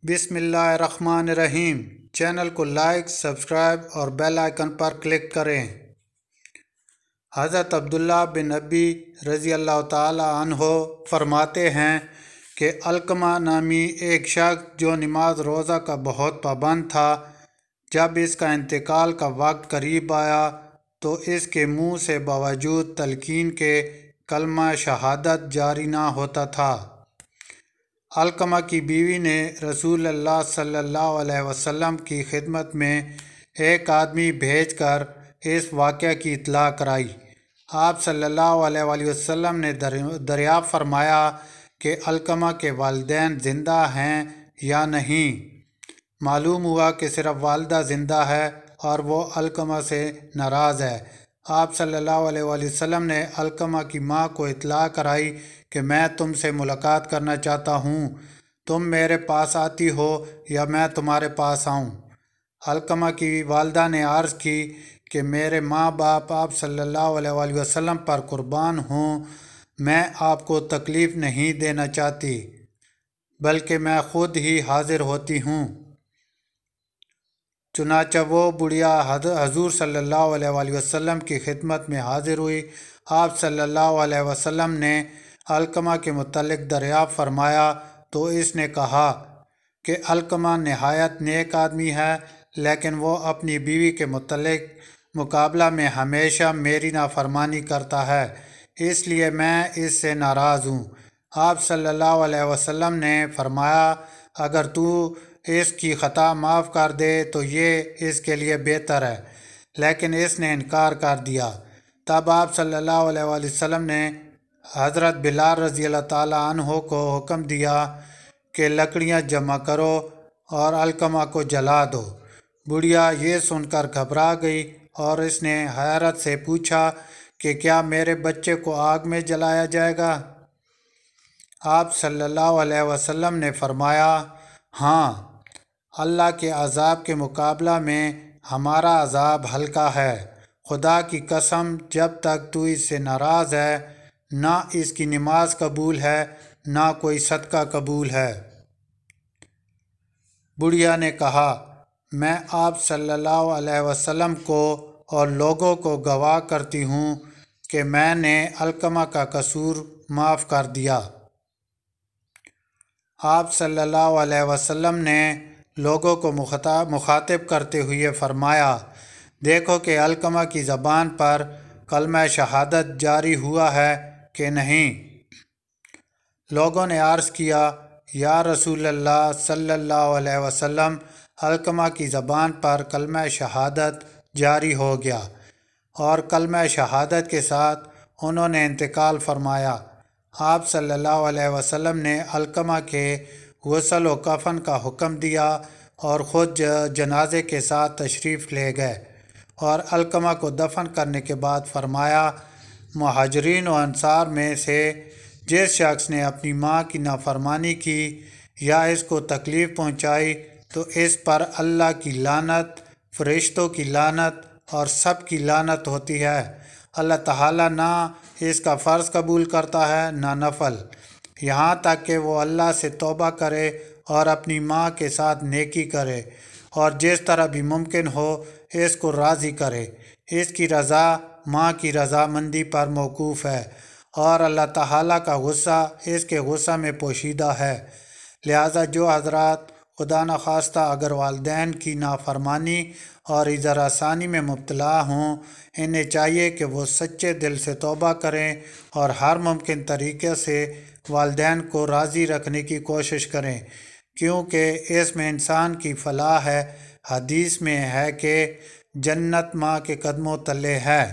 بسم اللہ الرحمن الرحیم۔ چینل کو لائک، سبسکرائب اور بیل آئیکن پر کلک کریں۔ حضرت عبداللہ بن ابی رضی اللہ تعالی عنہ فرماتے ہیں کہ علقمہ نامی ایک شخص جو نماز روزہ کا بہت پابند تھا، جب اس کا انتقال کا وقت قریب آیا تو اس کے منہ سے باوجود تلقین کے کلمہ شہادت جاری نہ ہوتا تھا۔ علقمہ کی بیوی نے رسول اللہ صلی اللہ علیہ وسلم کی خدمت میں ایک آدمی بھیج کر اس واقعہ کی اطلاع کرائی۔ آپ صلی اللہ علیہ وآلہ وسلم نے دریافت فرمایا کہ علقمہ کے والدین زندہ ہیں یا نہیں۔ معلوم ہوا کہ صرف والدہ زندہ ہے اور وہ علقمہ سے ناراض ہے۔ آپ صلی اللہ علیہ وآلہ وسلم نے علقمہ کی ماں کو اطلاع کرائی کہ میں تم سے ملاقات کرنا چاہتا ہوں، تم میرے پاس آتی ہو یا میں تمہارے پاس آؤں؟ علقمہ کی والدہ نے عرض کی کہ میرے ماں باپ آپ صلی اللہ علیہ وآلہ وسلم پر قربان ہوں، میں آپ کو تکلیف نہیں دینا چاہتی، بلکہ میں خود ہی حاضر ہوتی ہوں۔ چنانچہ وہ بڑھیا حضور صلی اللہ علیہ وآلہ وسلم کی خدمت میں حاضر ہوئی۔ آپ صلی اللہ علیہ وسلم نے علقمہ کے متعلق دریافت فرمایا تو اس نے کہا کہ علقمہ نہایت نیک آدمی ہے، لیکن وہ اپنی بیوی کے مقابلہ میں ہمیشہ میری نافرمانی کرتا ہے، اس لیے میں اس سے ناراض ہوں۔ آپ صلی اللہ علیہ وسلم نے فرمایا اگر تو اس کی خطا معاف کر دے تو یہ اس کے لیے بہتر ہے، لیکن اس نے انکار کر دیا۔ تب آپ صلی اللہ علیہ وآلہ وسلم نے حضرت بلال رضی اللہ تعالی عنہ کو حکم دیا کہ لکڑیاں جمع کرو اور علقمہ کو جلا دو۔ بڑھیا یہ سن کر گھبرا گئی اور اس نے حیرت سے پوچھا کہ کیا میرے بچے کو آگ میں جلایا جائے گا؟ آپ صلی اللہ علیہ وسلم نے فرمایا ہاں، اللہ کے عذاب کے مقابلہ میں ہمارا عذاب ہلکا ہے۔ خدا کی قسم جب تک تو اس سے ناراض ہے، نہ اس کی نماز قبول ہے نہ کوئی صدقہ قبول ہے۔ بڑھیا نے کہا میں آپ صلی اللہ علیہ وسلم کو اور لوگوں کو گواہ کرتی ہوں کہ میں نے علقمہ کا قصور معاف کر دیا۔ آپ صلی اللہ علیہ وسلم نے لوگوں کو مخاطب کرتے ہوئے فرمایا دیکھو کہ علقمہ کی زبان پر کلمہ شہادت جاری ہوا ہے کہ نہیں؟ لوگوں نے عرض کیا یا رسول اللہ صلی اللہ علیہ وسلم، علقمہ کی زبان پر کلمہ شہادت جاری ہو گیا اور کلمہ شہادت کے ساتھ انہوں نے انتقال فرمایا۔ آپ صلی اللہ علیہ وسلم نے علقمہ کے غسل و کفن کا حکم دیا اور خود جنازے کے ساتھ تشریف لے گئے اور علقمہ کو دفن کرنے کے بعد فرمایا مہاجرین و انصار میں سے جس شخص نے اپنی ماں کی نافرمانی کی یا اس کو تکلیف پہنچائی تو اس پر اللہ کی لعنت، فرشتوں کی لعنت اور سب کی لعنت ہوتی ہے۔ اللہ تعالیٰ نہ اس کا فرض قبول کرتا ہے نہ نفل، یہاں تک کہ وہ اللہ سے توبہ کرے اور اپنی ماں کے ساتھ نیکی کرے اور جس طرح بھی ممکن ہو اس کو راضی کرے۔ اس کی رضا ماں کی رضامندی پر موقوف ہے اور اللہ تعالیٰ کا غصہ اس کے غصہ میں پوشیدہ ہے۔ لہٰذا جو حضرات خدا نخواستہ اگر والدین کی نافرمانی اور اظہار ثانی میں مبتلا ہوں، انہیں چاہیے کہ وہ سچے دل سے توبہ کریں اور ہر ممکن طریقے سے والدین کو راضی رکھنے کی کوشش کریں، کیونکہ اس میں انسان کی فلاح ہے۔ حدیث میں ہے کہ جنت ماں کے قدموں تلے ہے۔